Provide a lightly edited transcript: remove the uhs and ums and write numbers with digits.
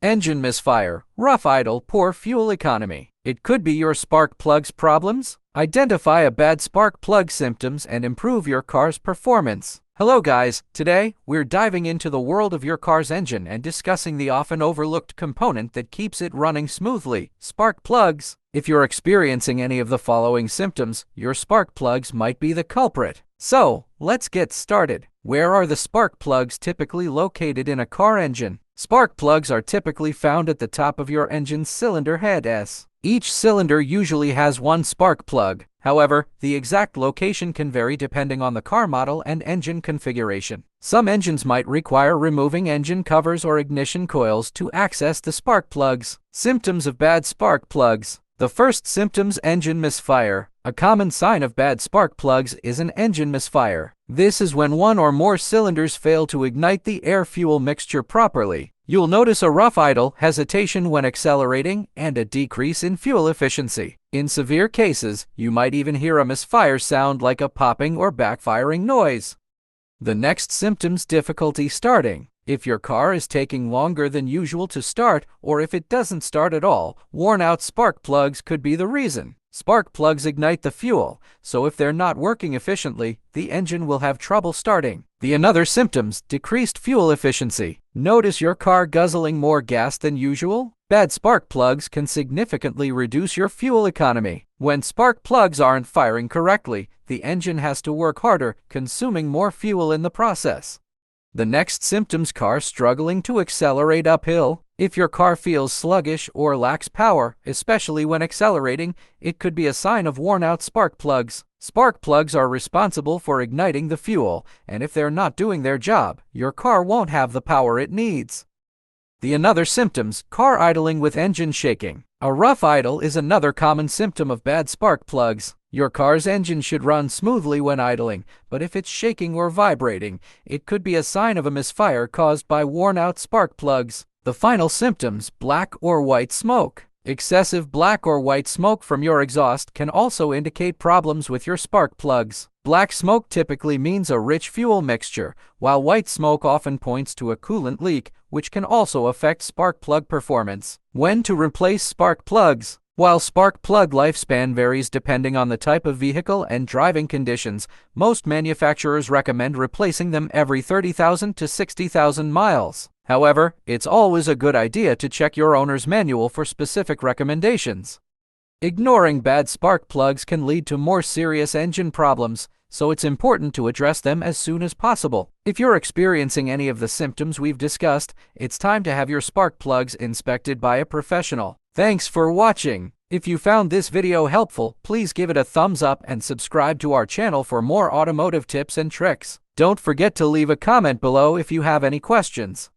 Engine misfire, rough idle, poor fuel economy. It could be your spark plug's problems. Identify a bad spark plug symptoms and improve your car's performance. Hello guys, today we're diving into the world of your car's engine and discussing the often overlooked component that keeps it running smoothly, spark plugs. If you're experiencing any of the following symptoms, your spark plugs might be the culprit. So, let's get started. Where are the spark plugs typically located in a car engine? Spark plugs are typically found at the top of your engine's cylinder head S. Each cylinder usually has one spark plug. However, the exact location can vary depending on the car model and engine configuration. Some engines might require removing engine covers or ignition coils to access the spark plugs. Symptoms of bad spark plugs. The first symptoms: engine misfire. A common sign of bad spark plugs is an engine misfire. This is when one or more cylinders fail to ignite the air-fuel mixture properly. You'll notice a rough idle, hesitation when accelerating, and a decrease in fuel efficiency. In severe cases, you might even hear a misfire sound like a popping or backfiring noise. The next symptoms: difficulty starting. If your car is taking longer than usual to start, or if it doesn't start at all, worn-out spark plugs could be the reason. Spark plugs ignite the fuel, so if they're not working efficiently, the engine will have trouble starting. The another symptoms: decreased fuel efficiency. Notice your car guzzling more gas than usual? Bad spark plugs can significantly reduce your fuel economy. When spark plugs aren't firing correctly, the engine has to work harder, consuming more fuel in the process. The next symptoms: car struggling to accelerate uphill. If your car feels sluggish or lacks power, especially when accelerating, it could be a sign of worn-out spark plugs. Spark plugs are responsible for igniting the fuel, and if they're not doing their job, your car won't have the power it needs. The another symptoms: car idling with engine shaking. A rough idle is another common symptom of bad spark plugs. Your car's engine should run smoothly when idling, but if it's shaking or vibrating, it could be a sign of a misfire caused by worn-out spark plugs. The final symptoms: black or white smoke. Excessive black or white smoke from your exhaust can also indicate problems with your spark plugs. Black smoke typically means a rich fuel mixture, while white smoke often points to a coolant leak, which can also affect spark plug performance. When to replace spark plugs? While spark plug lifespan varies depending on the type of vehicle and driving conditions, most manufacturers recommend replacing them every 30,000 to 60,000 miles. However, it's always a good idea to check your owner's manual for specific recommendations. Ignoring bad spark plugs can lead to more serious engine problems, so it's important to address them as soon as possible. If you're experiencing any of the symptoms we've discussed, it's time to have your spark plugs inspected by a professional. Thanks for watching. If you found this video helpful, please give it a thumbs up and subscribe to our channel for more automotive tips and tricks. Don't forget to leave a comment below if you have any questions.